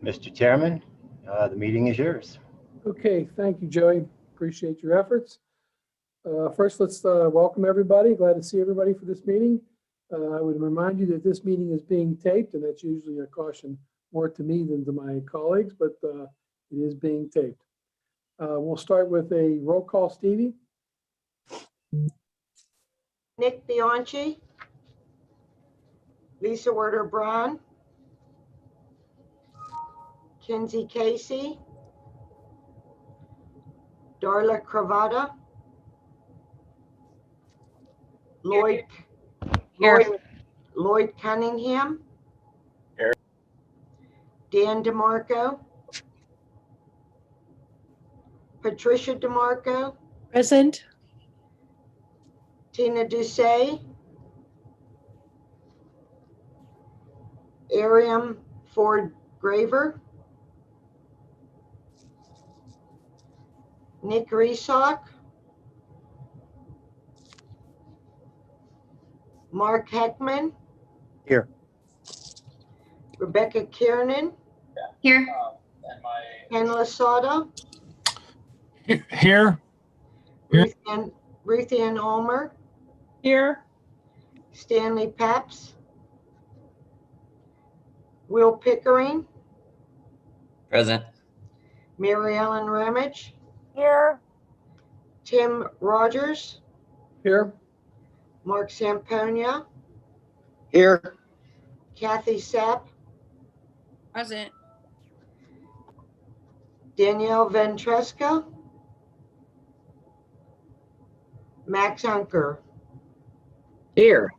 Mr. Chairman, the meeting is yours. Okay, thank you, Joey. Appreciate your efforts. First, let's welcome everybody. Glad to see everybody for this meeting. I would remind you that this meeting is being taped, and that's usually a caution more to me than to my colleagues, but it is being taped. We'll start with a roll call. Stevie? Nick Bianchi, Lisa Werder-Braun, Kinsey Casey, Darla Cravata, Lloyd Cunningham, Here. Dan DeMarco, Patricia DeMarco, Present. Tina Doucet, Ariam Ford Graver, Nick Resock, Mark Heckman, Here. Rebecca Kiernan, Here. Ken Lasada, Here. Ruth Ann Ulmer, Here. Stanley Paps, Will Pickering, Present. Mary Ellen Ramage, Here. Tim Rogers, Here. Mark Samponia, Here. Kathy Sapp, Present. Danielle Ventresca, Max Unker. Here.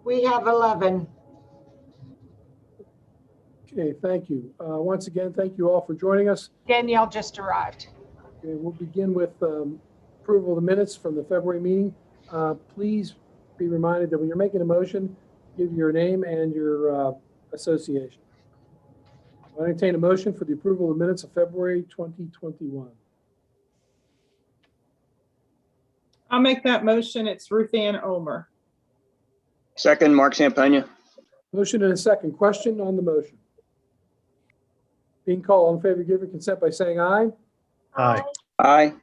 We have 11. Okay, thank you. Once again, thank you all for joining us. Danielle just arrived. Okay, we'll begin with approval of the minutes from the February meeting. Please be reminded that when you're making a motion, give your name and your association. I entertain a motion for the approval of the minutes of February 2021. I'll make that motion. It's Ruth Ann Ulmer. Second, Mark Samponia. Motion and a second. Question on the motion. Being called, all in favor, give your consent by saying aye. Aye. Aye.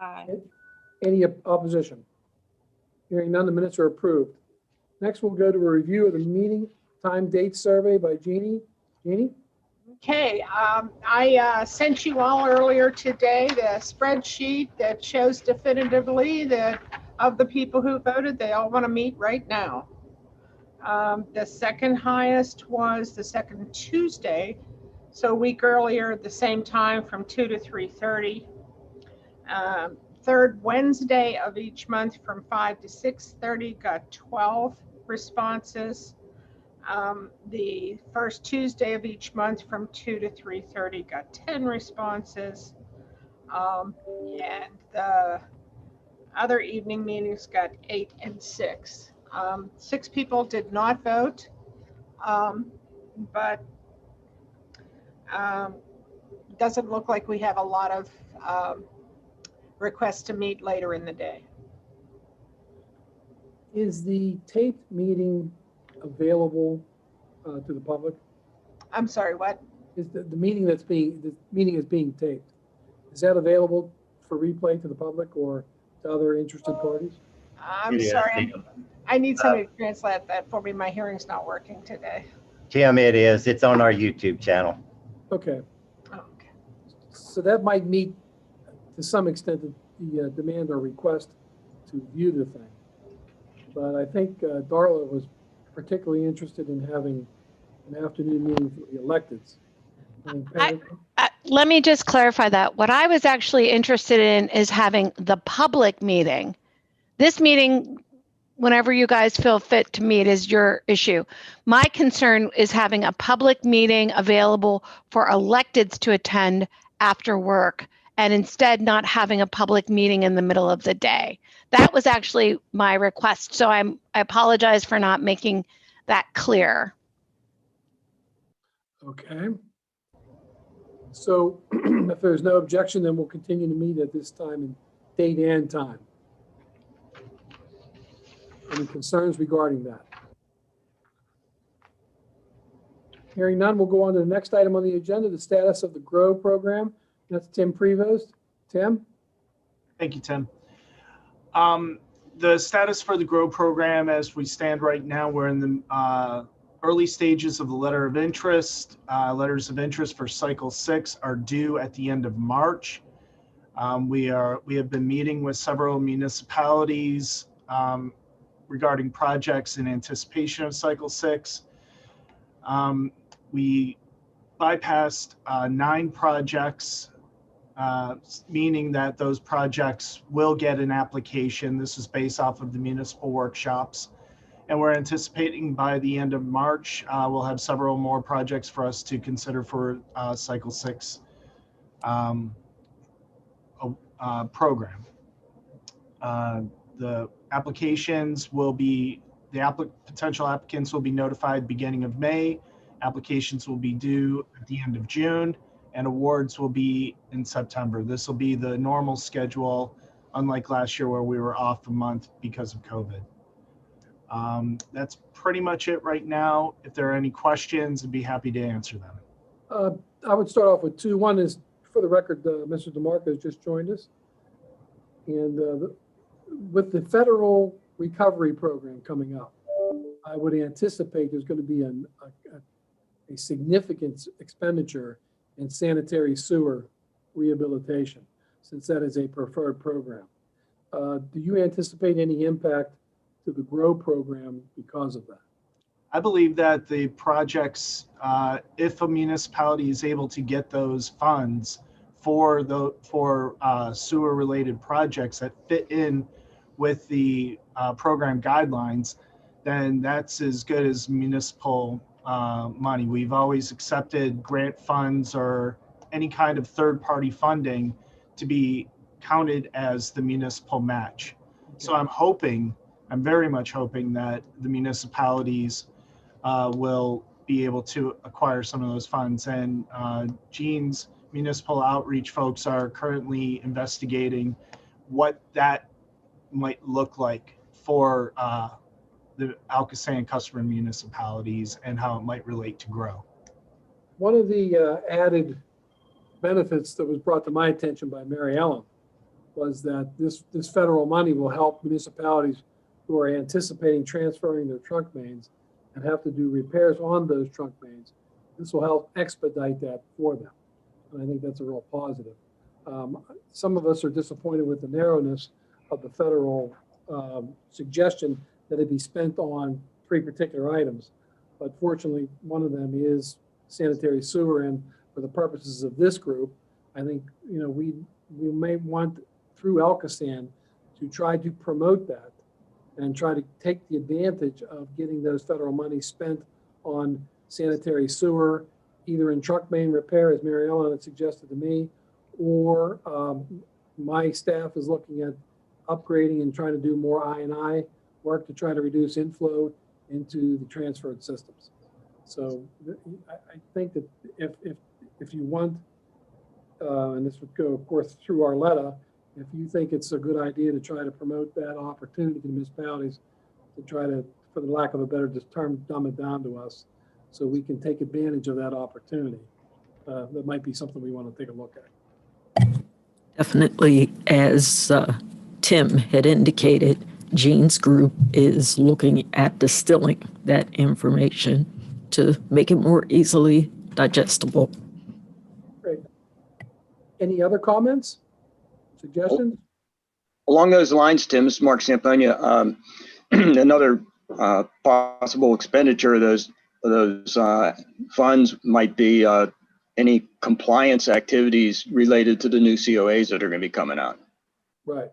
Aye. Any opposition? Hearing none, the minutes are approved. Next, we'll go to a review of the meeting time date survey by Jeannie. Jeannie? Okay, I sent you all earlier today the spreadsheet that shows definitively that of the people who voted, they all want to meet right now. The second highest was the second Tuesday, so a week earlier at the same time from 2 to 3:30. Third Wednesday of each month from 5 to 6:30 got 12 responses. The first Tuesday of each month from 2 to 3:30 got 10 responses. And the other evening meetings got 8 and 6. 6 people did not vote, but doesn't look like we have a lot of requests to meet later in the day. Is the taped meeting available to the public? I'm sorry, what? Is the meeting is being taped? Is that available for replay to the public or to other interested parties? I'm Yes, sorry, Tim. I need somebody to translate that for me. My hearing's not working today. Tim, it is. It's on our YouTube channel. Okay, Oh, okay. so that might meet to some extent the demand or request to view the thing. But I think Darla was particularly interested in having an afternoon meeting for the electeds. Let me just clarify that. What I was actually interested in is having the public meeting. This meeting, whenever you guys feel fit to meet, is your issue. My concern is having a public meeting available for electeds to attend after work and instead not having a public meeting in the middle of the day. That was actually my request. So I apologize for not making that clear. Okay. So if there's no objection, then we'll continue to meet at this time and date and time. any concerns regarding that? Hearing none, we'll go on to the next item on the agenda, the status of the GROW program. That's Tim Prevost. Tim? Thank you, Tim. The status for the GROW program as we stand right now, we're in the early stages of the letter of interest. Letters of interest for cycle 6 are due at the end of March. We have been meeting with several municipalities regarding projects in anticipation of cycle 6. We bypassed 9 projects, meaning that those projects will get an application. This is based off of the municipal workshops. And we're anticipating by the end of March, we'll have several more projects for us to consider for cycle 6 program. The applications will be, potential applicants will be notified beginning of May. Applications will be due at the end of June, and awards will be in September. This will be the normal schedule, unlike last year where we were off a month because of COVID. That's pretty much it right now. If there are any questions, I'd be happy to answer them. I would start off with 2. One is, for the record, Mr. DeMarco has just joined us. And with the federal recovery program coming up, I would anticipate there's going to be a significant expenditure in sanitary sewer rehabilitation, since that is a preferred program. Do you anticipate any impact to the GROW program because of that? I believe that the projects, if a municipality is able to get those funds for sewer-related projects that fit in with the program guidelines, then that's as good as municipal money. We've always accepted grant funds or any kind of third-party funding to be counted as the municipal match. So I'm very much hoping that the municipalities will be able to acquire some of those funds. And Gene's municipal outreach folks are currently investigating what that might look like for the ALCOSAN customer municipalities and how it might relate to GROW. One of the added benefits that was brought to my attention by Mary Ellen was that this federal money will help municipalities who are anticipating transferring their trunk mains and have to do repairs on those trunk mains. This will help expedite that for them. And I think that's a real positive. Some of us are disappointed with the narrowness of the federal suggestion that it be spent on 3 particular items. But fortunately, one of them is sanitary sewer. And for the purposes of this group, I think, we may want through ALCOSAN to try to promote that and try to take the advantage of getting those federal monies spent on sanitary sewer, either in truck main repair, as Mary Ellen had suggested to me, or my staff is looking at upgrading and trying to do more I&I work to try to reduce inflow into the transferred systems. So I think that if you want, and this would go, of course, through our letter, if you think it's a good idea to try to promote that opportunity to municipalities to try to, for the lack of a better term, dumb it down to us so we can take advantage of that opportunity, that might be something we want to take a look at. Definitely, as Tim had indicated, Gene's group is looking at distilling that information to make it more easily digestible. Great. Any other comments, suggestions? Along those lines, Tim, this is Mark Samponia. Another possible expenditure of those funds might be any compliance activities related to the new COAs that are going to be coming out. Right.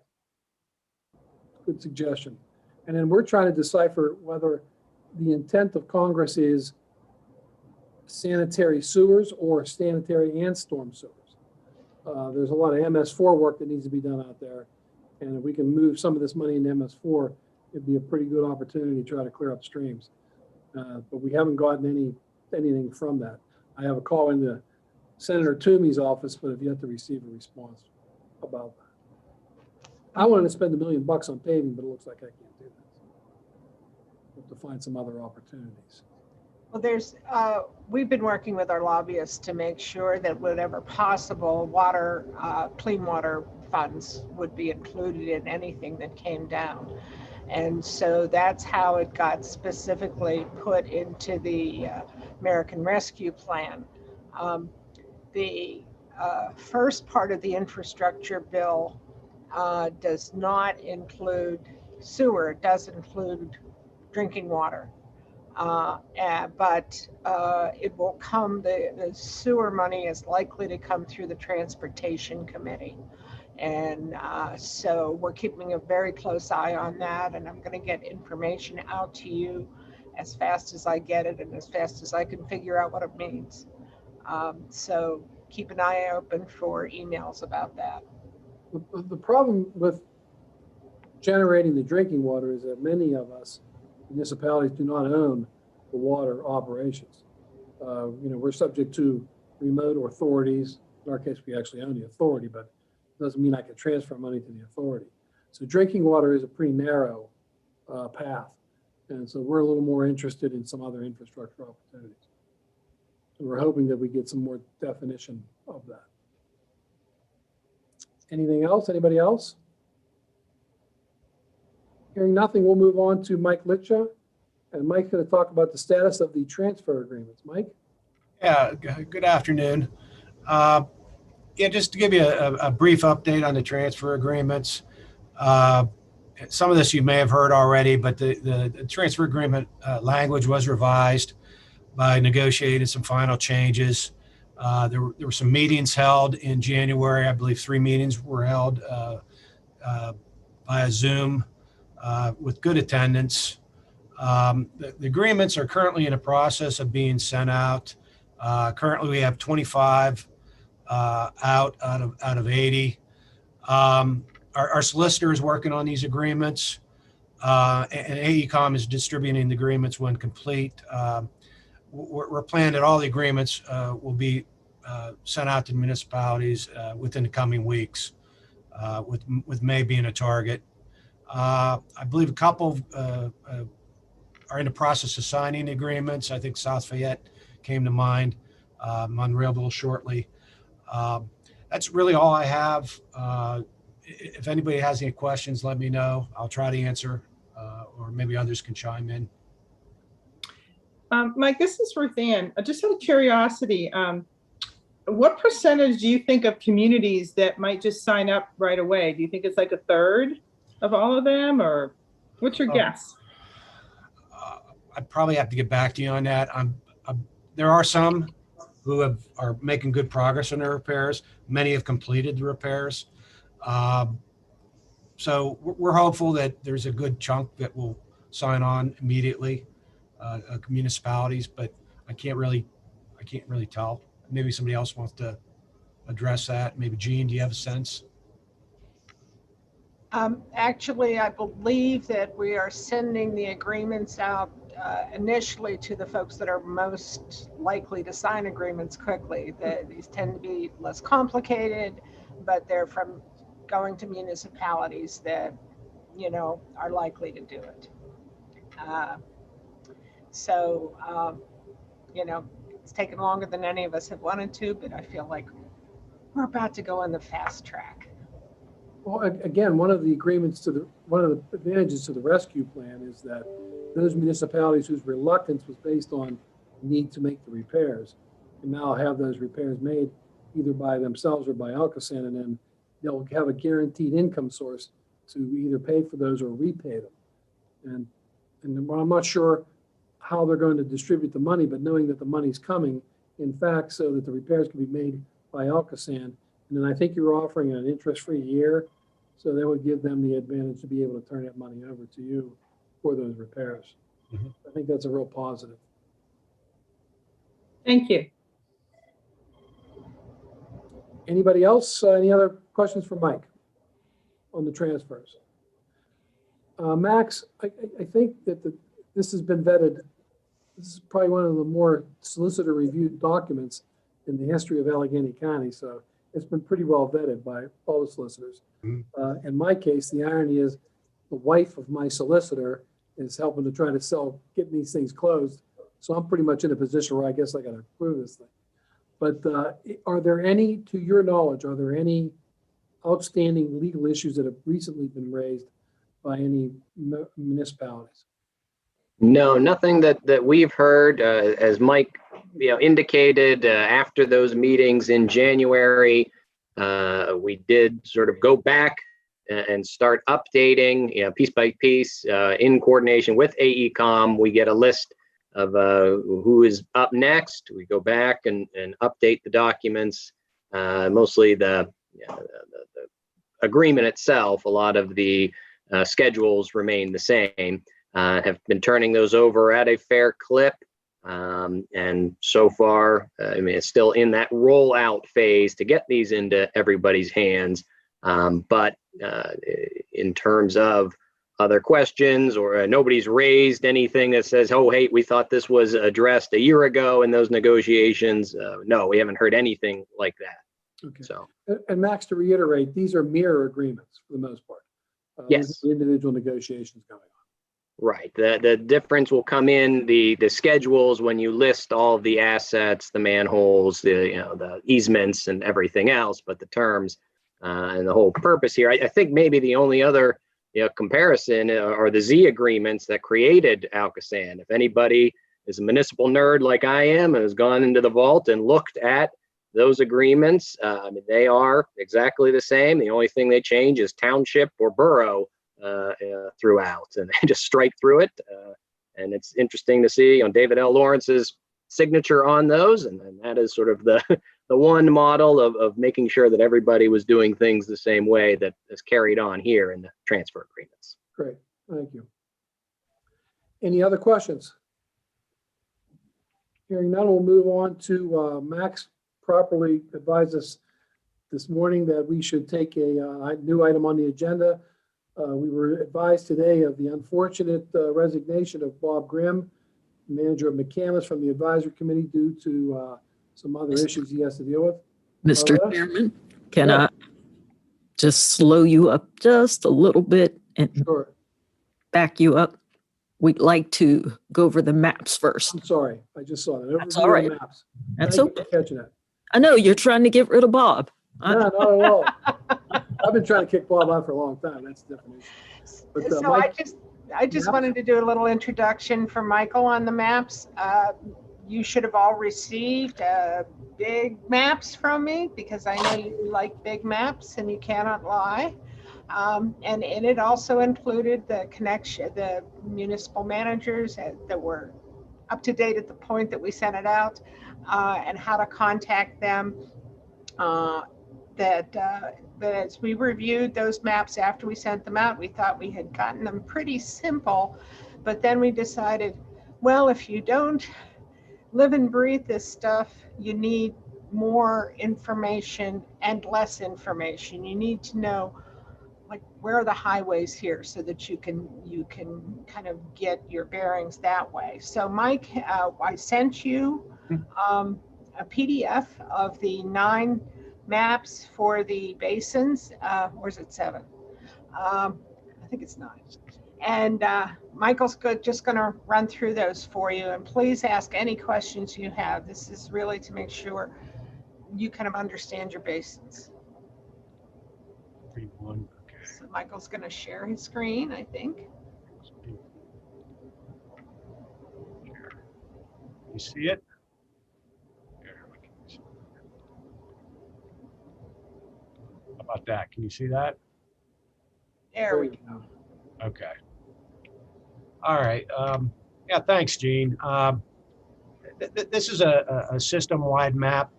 Good suggestion. And then we're trying to decipher whether the intent of Congress is sanitary sewers or sanitary and storm sewers. There's a lot of MS4 work that needs to be done out there. And if we can move some of this money into MS4, it'd be a pretty good opportunity to try to clear up streams. But we haven't gotten anything from that. I have a call into Senator Toomey's office, but have yet to receive a response about that. I wanted to spend $1 million on paving, but it looks like I can't do that. to find some other opportunities. Well, we've been working with our lobbyists to make sure that whatever possible clean water funds would be included in anything that came down. And so that's how it got specifically put into the American Rescue Plan. The first part of the infrastructure bill does not include sewer. It does include drinking water. But it will come, the sewer money is likely to come through the Transportation Committee. And so we're keeping a very close eye on that, and I'm going to get information out to you as fast as I get it and as fast as I can figure out what it means. So keep an eye open for emails about that. The problem with generating the drinking water is that many of us, municipalities, do not own the water operations. We're subject to remote authorities. In our case, we actually own the authority, but it doesn't mean I can transfer money to the authority. So drinking water is a pretty narrow path. And so we're a little more interested in some other infrastructure opportunities. And we're hoping that we get some more definition of that. Anything else? Anybody else? Hearing nothing, we'll move on to Mike Litcha. And Mike's going to talk about the status of the transfer agreements. Mike? Yeah, good afternoon. Just to give you a brief update on the transfer agreements. Some of this you may have heard already, but the transfer agreement language was revised by negotiating some final changes. There were some meetings held in January. I believe 3 meetings were held via Zoom with good attendance. The agreements are currently in the process of being sent out. Currently, we have 25 out of 80. Our solicitor is working on these agreements, and AECOM is distributing the agreements when complete. We're planning that all the agreements will be sent out to municipalities within the coming weeks, with May being a target. I believe a couple are in the process of signing the agreements. I think South Fayette came to mind. Monrealville shortly. That's really all I have. If anybody has any questions, let me know. I'll try to answer, or maybe others can chime in. Mike, this is Ruth Ann. Just out of curiosity, what percentage do you think of communities that might just sign up right away? Do you think it's like a third of all of them, or what's your guess? I'd probably have to get back to you on that. There are some who are making good progress on their repairs. Many have completed the repairs. So we're hopeful that there's a good chunk that will sign on immediately, municipalities, but I can't really tell. Maybe somebody else wants to address that. Maybe Jean, do you have a sense? Actually, I believe that we are sending the agreements out initially to the folks that are most likely to sign agreements quickly. These tend to be less complicated, but they're from going to municipalities that, are likely to do it. It's taken longer than any of us have wanted to, but I feel like we're about to go on the fast track. Well, again, one of the advantages to the rescue plan is that those municipalities whose reluctance was based on the need to make the repairs can now have those repairs made either by themselves or by ALCOSAN, and then they'll have a guaranteed income source to either pay for those or repay them. And I'm not sure how they're going to distribute the money, but knowing that the money's coming, in fact, so that the repairs can be made by ALCOSAN. And then I think you're offering an interest-free year, so that would give them the advantage to be able to turn that money over to you for those repairs. Mm-hmm. I think that's a real positive. Thank you. Anybody else? Any other questions for Mike on the transfers? Max, I think that this has been vetted. This is probably one of the more solicitor reviewed documents in the history of Allegheny County. So it's been pretty well vetted by all the solicitors. In my case, the irony is the wife of my solicitor is helping to try to sell, getting these things closed. So I'm pretty much in a position where I guess I got to approve this thing. But are there any, to your knowledge, are there any outstanding legal issues that have recently been raised by any municipalities? No, nothing that we've heard. As Mike, indicated, after those meetings in January, we did sort of go back and start updating, piece by piece, in coordination with AECom. We get a list of who is up next. We go back and update the documents, mostly the agreement itself. A lot of the schedules remain the same. Have been turning those over at a fair clip. And so far, it's still in that rollout phase to get these into everybody's hands. But in terms of other questions, or nobody's raised anything that says, oh, hey, we thought this was addressed a year ago in those negotiations. No, we haven't heard anything like that. Okay. So, And Max, to reiterate, these are mirror agreements for the most part. yes. Individual negotiations going on. Right. The difference will come in the schedules when you list all of the assets, the manholes, the easements and everything else, but the terms and the whole purpose here. I think maybe the only other comparison are the Z agreements that created ALCOSAN. If anybody is a municipal nerd like I am and has gone into the vault and looked at those agreements, they are exactly the same. The only thing they change is township or borough throughout, and they just strike through it. And it's interesting to see on David L. Lawrence's signature on those, and that is sort of the one model of making sure that everybody was doing things the same way that is carried on here in the transfer agreements. Great, thank you. Any other questions? Hearing none, we'll move on to Max properly advised us this morning that we should take a new item on the agenda. We were advised today of the unfortunate resignation of Bob Grimm, manager of McCamus, from the advisory committee due to some other issues he has to deal with. Mr. Loretta? Chairman, can Yeah. I just slow you up just a little bit and Sure. back you up? We'd like to go over the maps first. I'm sorry, I just saw that. That's Overview all of right. the maps. That's Thank you okay. for catching that. I know you're trying to get rid of Bob. No, not at all. I've been trying to kick Bob out for a long time. That's the definition. But, So Mike, I just maps? wanted to do a little introduction for Michael on the maps. You should have all received big maps from me, because I know you like big maps and you cannot lie. And it also included the municipal managers that were up to date at the point that we sent it out, and how to contact them. But as we reviewed those maps after we sent them out, we thought we had gotten them pretty simple. But then we decided, well, if you don't live and breathe this stuff, you need more information and less information. You need to know, like, where are the highways here, so that you can kind of get your bearings that way. So Mike, I sent you a PDF of the 9 maps for the basins, or is it 7? I think it's 9. And Michael's just going to run through those for you. And please ask any questions you have. This is really to make sure you kind of understand your basins. Everyone, okay. So Michael's going to share his screen, I think. You see it? How about that? Can you see that? There we go. Okay. All right. Yeah, thanks, Gene. This is a system-wide map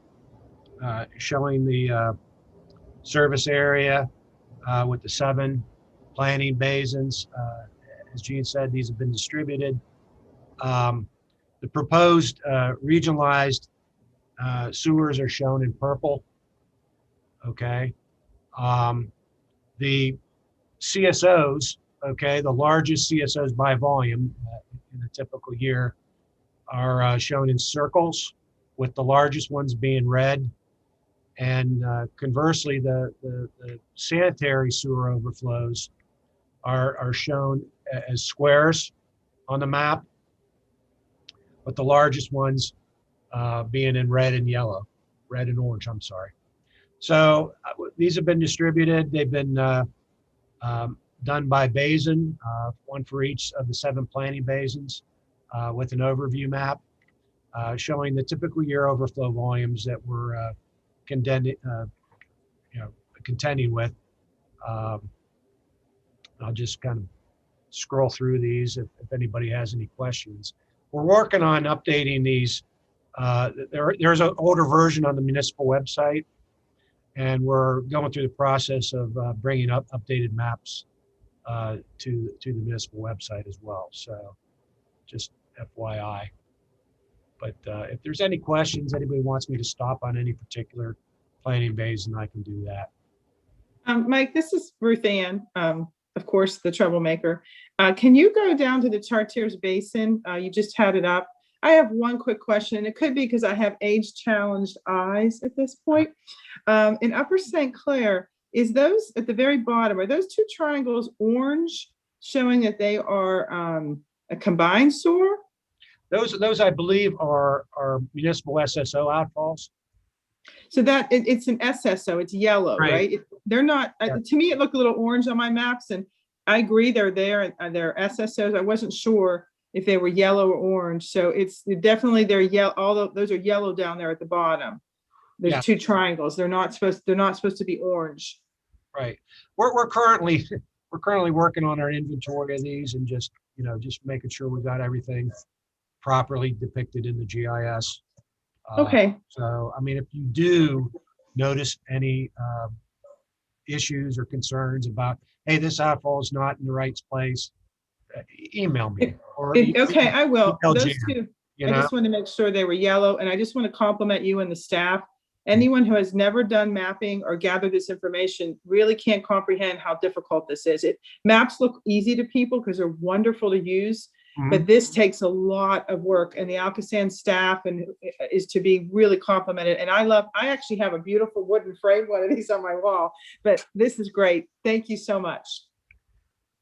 showing the service area with the 7 planning basins. As Gene said, these have been distributed. The proposed regionalized sewers are shown in purple. Okay. The CSOs, okay, the largest CSOs by volume in a typical year are shown in circles, with the largest ones being red. And conversely, the sanitary sewer overflows are shown as squares, on the map, but the largest ones being in red and yellow, red and orange, I'm sorry. So these have been distributed. They've been done by basin, one for each of the 7 planning basins with an overview map showing the typical year overflow volumes that we're contending with. I'll just kind of scroll through these if anybody has any questions. We're working on updating these. There's an older version on the municipal website, and we're going through the process of bringing up updated maps to the municipal website as well. So just FYI. But if there's any questions, anybody wants me to stop on any particular planning basin, I can do that. Mike, this is Ruth Ann, of course, the troublemaker. Can you go down to the Chartiers Basin? You just had it up. I have one quick question, and it could be because I have age-challenged eyes at this point. In Upper St. Clair, is those at the very bottom, are those 2 triangles orange, showing that they are a combined sewer? Those I believe are municipal SSO outfalls. So that it's an SSO, it's yellow, right? They're not, to me, it looked a little orange on my maps, and I agree they're there, they're SSOs. I wasn't sure if they were yellow or orange. So it's definitely, they're yellow, although those are yellow down there at the bottom. There's 2 triangles. They're not supposed to be orange. Right. We're currently working on our inventory of these and just making sure we got everything properly depicted in the GIS. Okay. So, I mean, if you do notice any issues or concerns about, hey, this outfall is not in the right place, email me. Okay, I will. Those Jan, 2, I just want to make sure they were yellow, and I just want to compliment you and the staff. Anyone who has never done mapping or gathered this information really can't comprehend how difficult this is. Maps look easy to people because they're wonderful to use, but this takes a lot of work, and the ALCOSAN staff is to be really complimented. And I actually have a beautiful wooden frame one of these on my wall, but this is great. Thank you so much.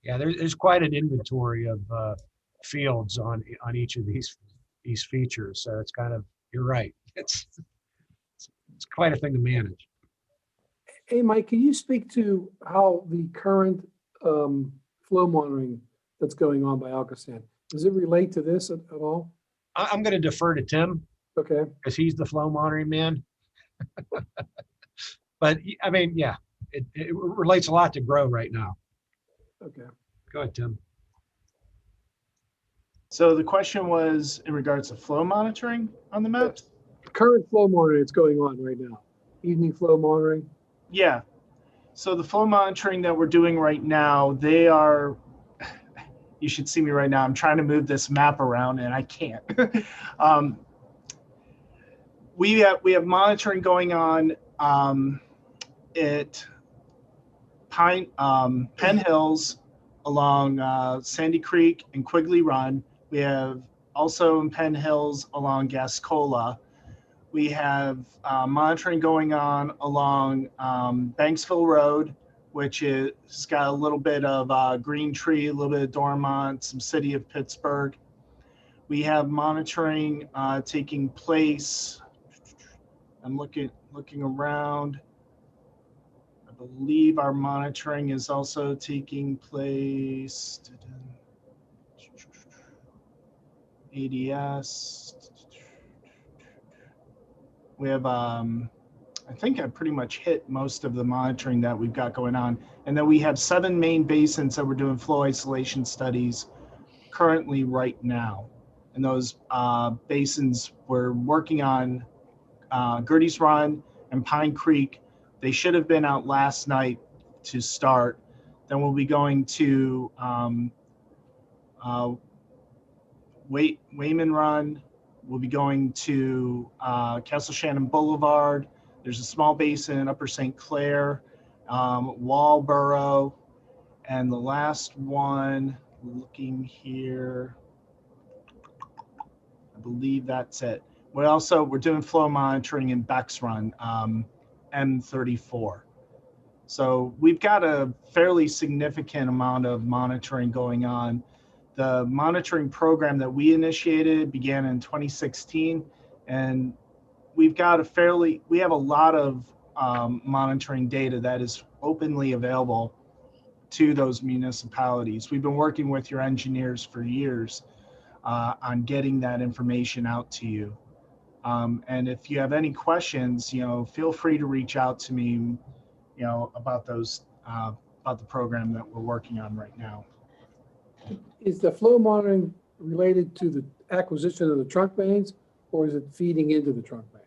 Yeah, there's quite an inventory of fields on each of these features. So it's kind of, you're right. It's quite a thing to manage. Hey, Mike, can you speak to how the current flow monitoring that's going on by ALCOSAN, does it relate to this at all? I'm going to defer to Tim. Okay. Because he's the flow monitoring man. But I mean, yeah, it relates a lot to grow right now. Okay. Go ahead, Tim. So the question was in regards to flow monitoring on the maps? Current flow monitoring that's going on right now, evening flow monitoring. Yeah. So the flow monitoring that we're doing right now, they are, you should see me right now. I'm trying to move this map around and I can't. We have monitoring going on at Penn Hills along Sandy Creek and Quigley Run. We have also in Penn Hills along Gascola. We have monitoring going on along Banksville Road, which has got a little bit of Green Tree, a little bit of Dormont, some City of Pittsburgh. We have monitoring taking place. I'm looking around. I believe our monitoring is also taking place. ADS. We have, I think I pretty much hit most of the monitoring that we've got going on. And then we have 7 main basins that we're doing flow isolation studies currently right now. And those basins we're working on Gertie's Run and Pine Creek. They should have been out last night to start. Then we'll be going to Wayman Run. We'll be going to Castle Shannon Boulevard. There's a small basin in Upper St. Clair, Walboro, and the last one, looking here, I believe that's it. We're doing flow monitoring in Beck's Run, M34. So we've got a fairly significant amount of monitoring going on. The monitoring program that we initiated began in 2016, and we have a lot of monitoring data that is openly available to those municipalities. We've been working with your engineers for years on getting that information out to you. And if you have any questions, feel free to reach out to me, about those, about the program that we're working on right now. Is the flow monitoring related to the acquisition of the trunk mains, or is it feeding into the trunk main?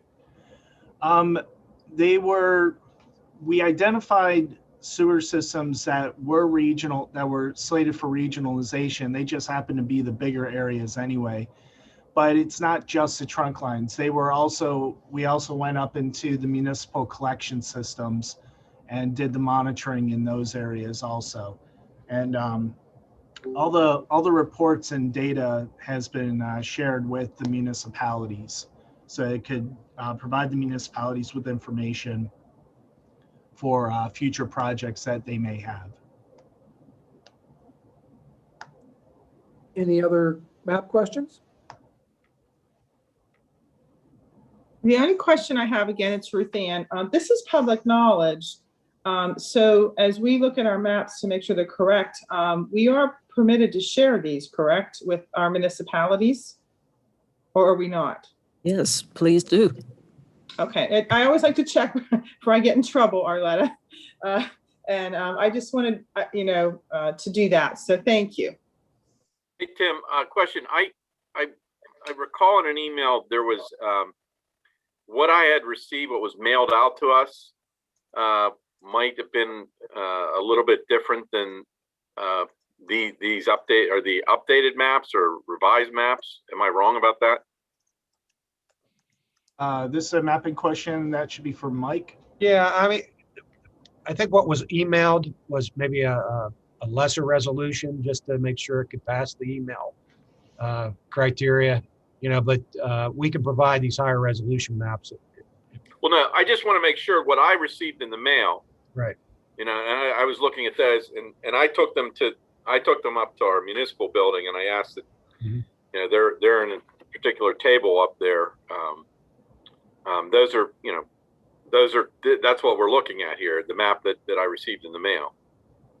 We identified sewer systems that were regional, that were slated for regionalization. They just happen to be the bigger areas anyway. But it's not just the trunk lines. We also went up into the municipal collection systems and did the monitoring in those areas also. And all the reports and data has been shared with the municipalities, so it could provide the municipalities with information for future projects that they may have. Any other map questions? The only question I have, again, it's Ruth Ann. This is public knowledge. So as we look at our maps to make sure they're correct, we are permitted to share these, correct, with our municipalities? Or are we not? Yes, please do. Okay, I always like to check before I get in trouble, Arletta. And I just wanted, to do that. So thank you. Hey, Tim, question. I recall in an email there was what I had received, what was mailed out to us, might have been a little bit different than these updated maps or revised maps. Am I wrong about that? This is a mapping question that should be for Mike. Yeah, I mean, I think what was emailed was maybe a lesser resolution just to make sure it could pass the email criteria, but we can provide these higher resolution maps. Well, no, I just want to make sure what I received in the mail. Right. And I was looking at those, and I took them up to our municipal building, and I asked that, they're in a particular table up there. That's what we're looking at here, the map that I received in the mail.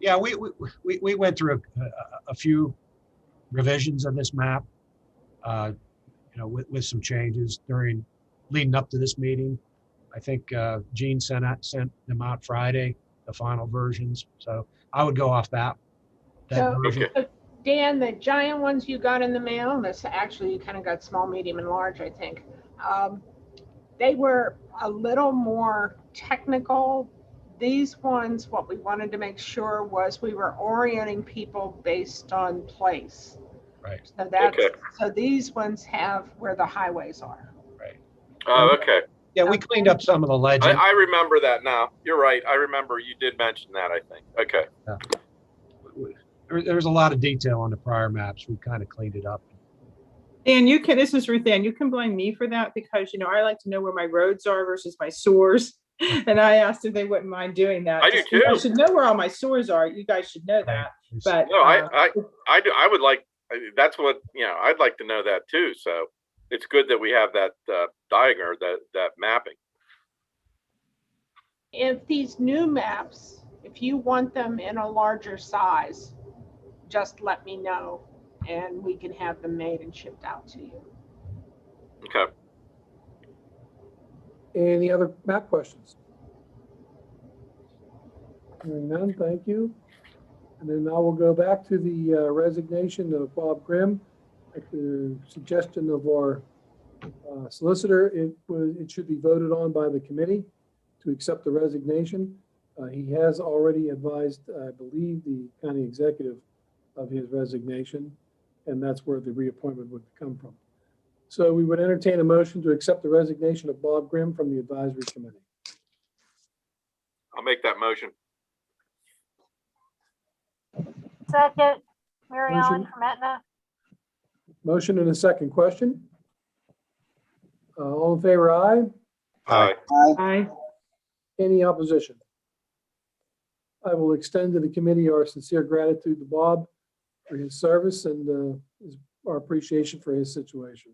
Yeah, we went through a few revisions of this map, with some changes leading up to this meeting. I think Gene sent them out Friday, the final versions. So I would go off that version. Okay. Dan, the giant ones you got in the mail, this actually you kind of got small, medium, and large, I think. They were a little more technical. These ones, what we wanted to make sure was we were orienting people based on place. Right. So so these ones have where the highways are. Right. Oh, okay. Yeah, we cleaned up some of the legend. I remember that now. You're right. I remember you did mention that, I think. Okay. Yeah. There's a lot of detail on the prior maps. We kind of cleaned it up. And this is Ruth Ann, you can blame me for that because, I like to know where my roads are versus my sewers. And I asked if they wouldn't mind doing that. I do too. I should know where all my sewers are. You guys should know that. But no, I do. I would like, that's what, I'd like to know that too. So it's good that we have that diagram, that mapping. If these new maps, if you want them in a larger size, just let me know and we can have them made and shipped out to you. Okay. Any other map questions? Hearing none, thank you. And then now we'll go back to the resignation of Bob Grimm. At the suggestion of our solicitor, it should be voted on by the committee to accept the resignation. He has already advised, I believe, the county executive of his resignation, and that's where the reappointment would come from. So we would entertain a motion to accept the resignation of Bob Grimm from the advisory committee. I'll make that motion. Second, Mary Motion. Ellen from Etna. Motion and a second question. All in favor, aye. Aye. I Any opposition? I will extend to the committee our sincere gratitude to Bob for his service and our appreciation for his situation.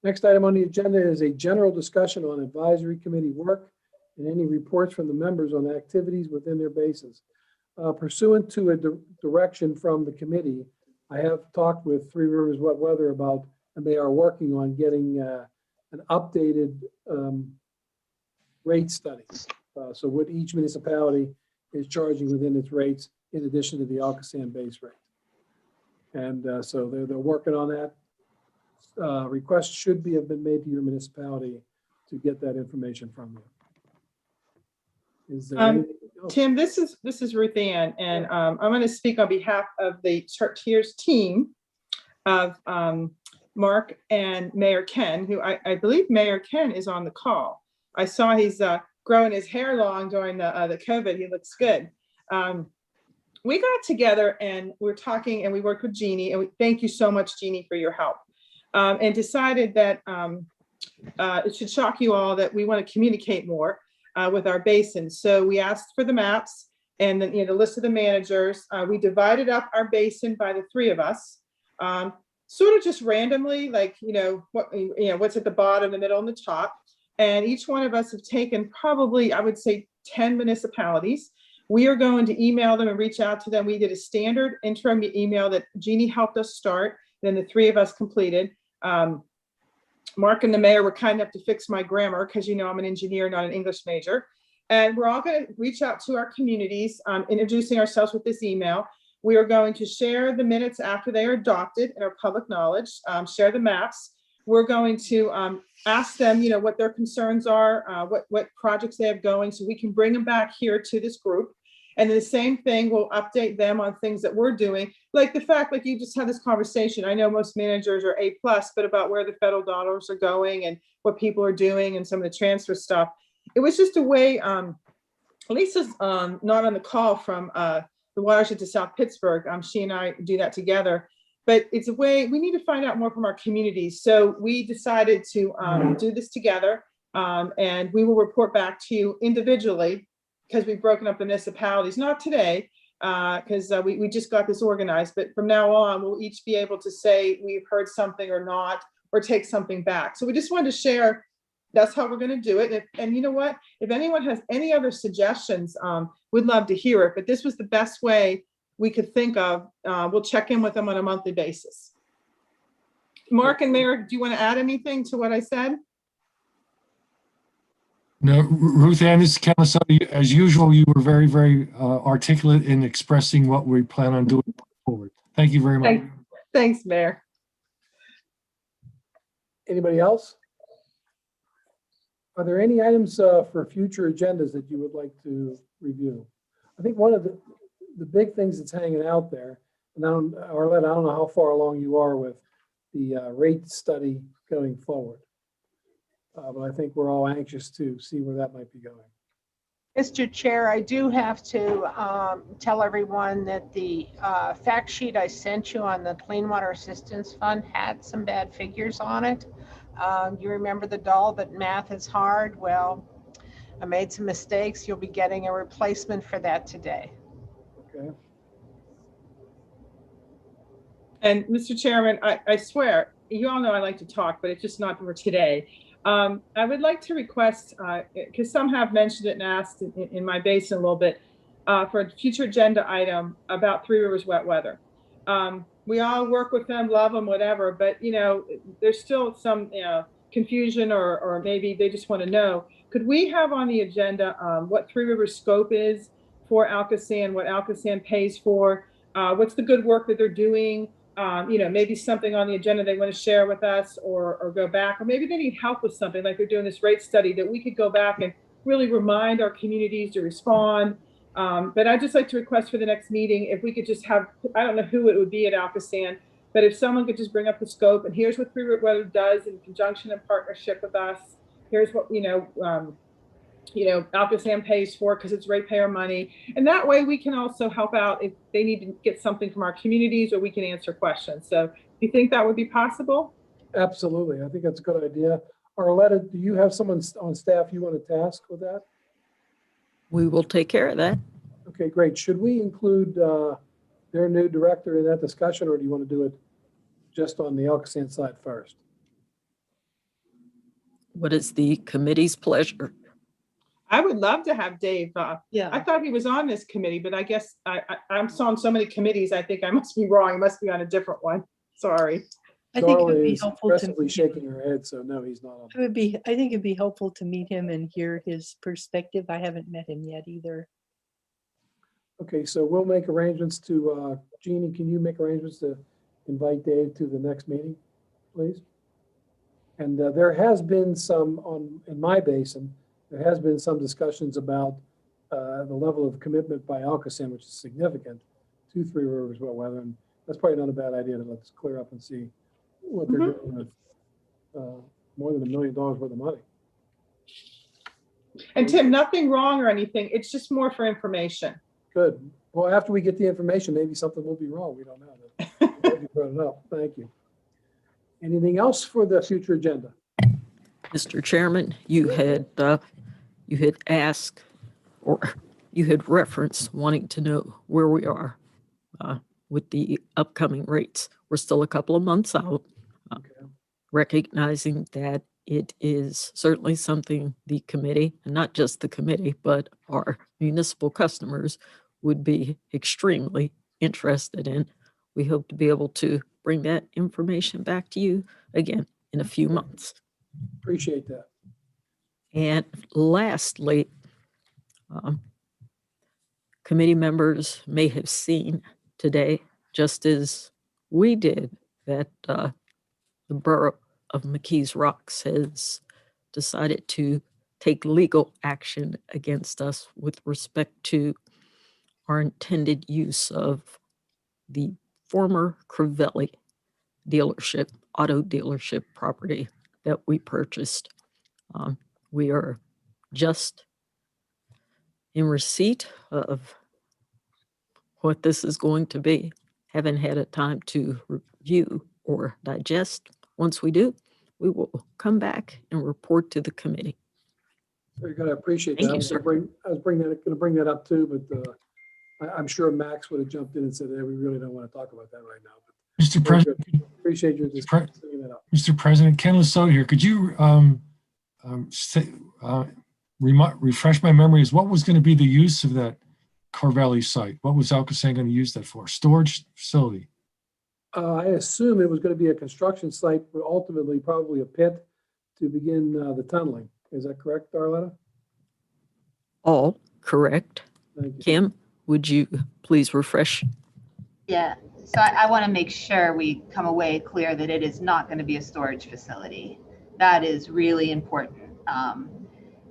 Next item on the agenda is a general discussion on advisory committee work and any reports from the members on activities within their bases. Pursuant to a direction from the committee, I have talked with Three Rivers Wet Weather about, and they are working on getting an updated rate study. So what each municipality is charging within its rates in addition to the ALCOSAN base rate. And so they're working on that. Requests should have been made to your municipality to get that information from you. Is there anything else? Tim, this is Ruth Ann, and I'm going to speak on behalf of the Chartiers team of Mark and Mayor Ken, who I believe Mayor Ken is on the call. I saw he's growing his hair long during the COVID. He looks good. We got together and we're talking, and we worked with Jeannie, and we thank you so much, Jeannie, for your help. And decided that it should shock you all that we want to communicate more with our basins. So we asked for the maps and then the list of the managers. We divided up our basin by the three of us, sort of just randomly, like what's at the bottom, the middle, and the top. And each one of us have taken probably, I would say, 10 municipalities. We are going to email them and reach out to them. We did a standard interim email that Jeannie helped us start. Then the three of us completed. Mark and the mayor were kind enough to fix my grammar because I'm an engineer, not an English major. And we're all going to reach out to our communities, introducing ourselves with this email. We are going to share the minutes after they are adopted in our public knowledge, share the maps. We're going to ask them, what their concerns are, what projects they have going, so we can bring them back here to this group. And the same thing, we'll update them on things that we're doing, like the fact, like you just had this conversation. I know most managers are A+, but about where the federal dollars are going and what people are doing and some of the transfer stuff. It was just a way, Lisa's not on the call from the watershed to South Pittsburgh. She and I do that together. But it's a way we need to find out more from our communities. So we decided to do this together, and we will report back to you individually because we've broken up the municipalities, not today, because we just got this organized. But from now on, we'll each be able to say we've heard something or not, or take something back. So we just wanted to share. That's how we're going to do it. And you know what? If anyone has any other suggestions, we'd love to hear it. But this was the best way we could think of. We'll check in with them on a monthly basis. Mark and Mayor, do you want to add anything to what I said? No, Ruth Ann, this is Canisotti. As usual, you were very, very articulate in expressing what we plan on doing forward. Thank you very much. Thanks, Mayor. Anybody else? Are there any items for future agendas that you would like to review? I think one of the big things that's hanging out there, and Arlette, I don't know how far along you are with the rate study going forward, but I think we're all anxious to see where that might be going. Mr. Chair, I do have to tell everyone that the fact sheet I sent you on the Clean Water Assistance Fund had some bad figures on it. You remember the doll that math is hard? Well, I made some mistakes. You'll be getting a replacement for that today. Okay. And Mr. Chairman, I swear, you all know I like to talk, but it's just not for today. I would like to request, because some have mentioned it and asked in my basin a little bit, for a future agenda item about Three Rivers wet weather. We all work with them, love them, whatever, but there's still some confusion, or maybe they just want to know. Could we have on the agenda what Three Rivers scope is for ALCOSAN, what ALCOSAN pays for, what's the good work that they're doing? Maybe something on the agenda they want to share with us, or go back, or maybe they need help with something like they're doing this rate study that we could go back and really remind our communities to respond. But I'd just like to request for the next meeting, if we could just have, I don't know who it would be at ALCOSAN, but if someone could just bring up the scope, and here's what Three Rivers Weather does in conjunction and partnership with us. Here's what, ALCOSAN pays for because it's ratepayer money. And that way we can also help out if they need to get something from our communities, or we can answer questions. So do you think that would be possible? Absolutely. I think that's a good idea. Arletta, do you have someone on staff you want to task with that? We will take care of that. Okay, great. Should we include their new director in that discussion, or do you want to do it just on the ALCOSAN side first? What is the committee's pleasure? I would love to have Dave. I Yeah, thought he was on this committee, but I guess I'm on so many committees. I think I must be wrong. He must be on a different one. Sorry. I think it would Darla be is helpful to aggressively meet shaking her head, so no, he's not on. I think it'd be helpful to meet him and hear his perspective. I haven't met him yet either. Okay, so we'll make arrangements to, Jeannie, can you make arrangements to invite Dave to the next meeting, please? And there has been some in my basin, there has been some discussions about the level of commitment by ALCOSAN, which is significant, to Three Rivers Well Weather. And that's probably not a bad idea to let's clear up and see what they're doing with more than $1 million worth of money. And Tim, nothing wrong or anything. It's just more for information. Good. Well, after we get the information, maybe something will be wrong. We don't know. Glad you brought it up. Thank you. Anything else for the future agenda? Mr. Chairman, you had asked, or you had referenced wanting to know where we are with the upcoming rates. We're still a couple of months out, recognizing that it is certainly something the committee, and not just the committee, but our municipal customers would be extremely interested in. We hope to be able to bring that information back to you again in a few months. Appreciate that. And lastly, committee members may have seen today, just as we did, that the borough of McKees Rocks has decided to take legal action against us with respect to our intended use of the former Crivelli dealership, auto dealership property that we purchased. We are just in receipt of what this is going to be. Haven't had a time to review or digest. Once we do, we will come back and report to the committee. Very good. I appreciate Thank that. you, sir. I was going to bring that up too, but I'm sure Max would have jumped in and said, hey, we really don't want to talk about that right now. But Mr. President, appreciate your bringing that up. Mr. President, Ken Lasso here. Could you refresh my memories? What was going to be the use of that Carvelli site? What was ALCOSAN going to use that for? Storage facility? I assume it was going to be a construction site, but ultimately probably a pit to begin the tunneling. Is that correct, Darletta? All correct. Thank you. Kim, would you please refresh? Yeah, so I want to make sure we come away clear that it is not going to be a storage facility. That is really important.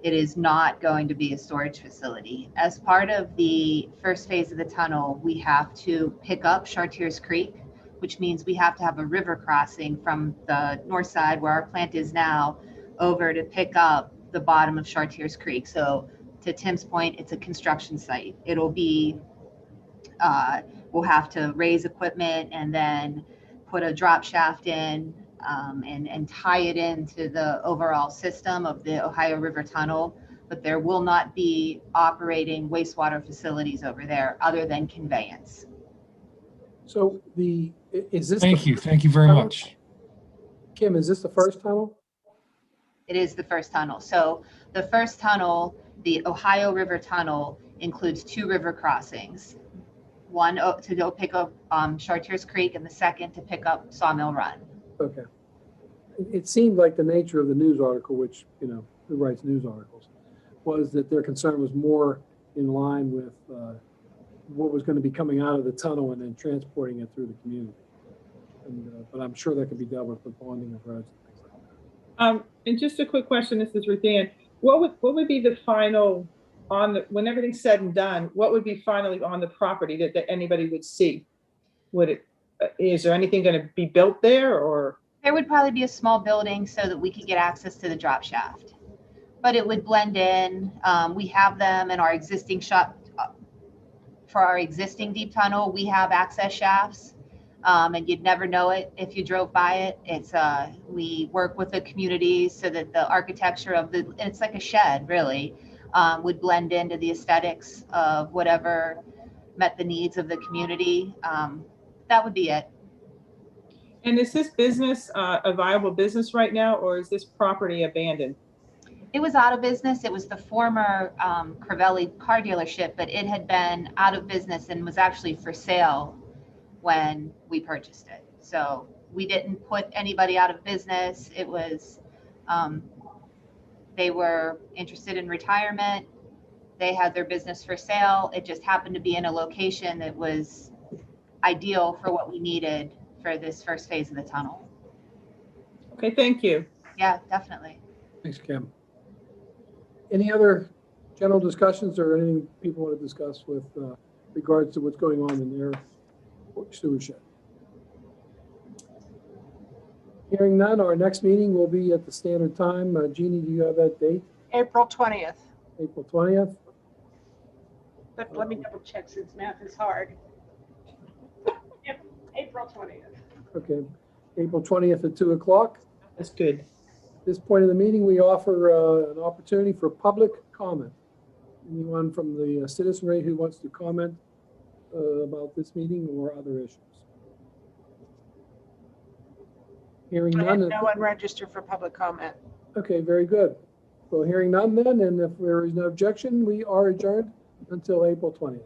It is not going to be a storage facility. As part of the first phase of the tunnel, we have to pick up Chartiers Creek, which means we have to have a river crossing from the north side where our plant is now over to pick up the bottom of Chartiers Creek. So to Tim's point, it's a construction site. It'll be, we'll have to raise equipment and then put a drop shaft in and tie it into the overall system of the Ohio River Tunnel. But there will not be operating wastewater facilities over there other than conveyance. So is this? Thank you. Thank you very much. Kim, is this the first tunnel? It is the first tunnel. So the first tunnel, the Ohio River Tunnel, includes 2 river crossings. One to go pick up Chartiers Creek and the second to pick up Sawmill Run. Okay. It seemed like the nature of the news article, which, you know, who writes news articles, was that their concern was more in line with what was going to be coming out of the tunnel and then transporting it through the community. And, but I'm sure that could be dealt with bonding of roads and things like that. And just a quick question, this is Ruth Ann. What would be the final when everything's said and done? What would be finally on the property that anybody would see? Would it is there anything going to be built there, or? There would probably be a small building so that we could get access to the drop shaft, but it would blend in. We have them in our existing shop. For our existing deep tunnel, we have access shafts, and you'd never know it if you drove by it. It's we work with the communities so that the architecture of it's like a shed really, would blend into the aesthetics of whatever met the needs of the community. That would be it. And is this business a viable business right now, or is this property abandoned? It was out of business. It was the former Crivelli car dealership, but it had been out of business and was actually for sale when we purchased it. So we didn't put anybody out of business. It was, they were interested in retirement. They had their business for sale. It just happened to be in a location that was ideal for what we needed for this first phase of the tunnel. Okay, thank you. Yeah, definitely. Thanks, Kim. Any other general discussions or anything people want to discuss with regards to what's going on in their stewardship? Hearing none, our next meeting will be at the standard time. Jeannie, do you have that date? April 20th. April 20th? But let me double check since math is hard. Yep, April 20th. Okay, April 20th at 2 o'clock. That's good. At this point of the meeting, we offer an opportunity for public comment. Anyone from the citizenry who wants to comment about this meeting or other issues? Hearing I had none. no one registered for public comment. Okay, very good. Well, hearing none then, and if there is no objection, we are adjourned until April 20th.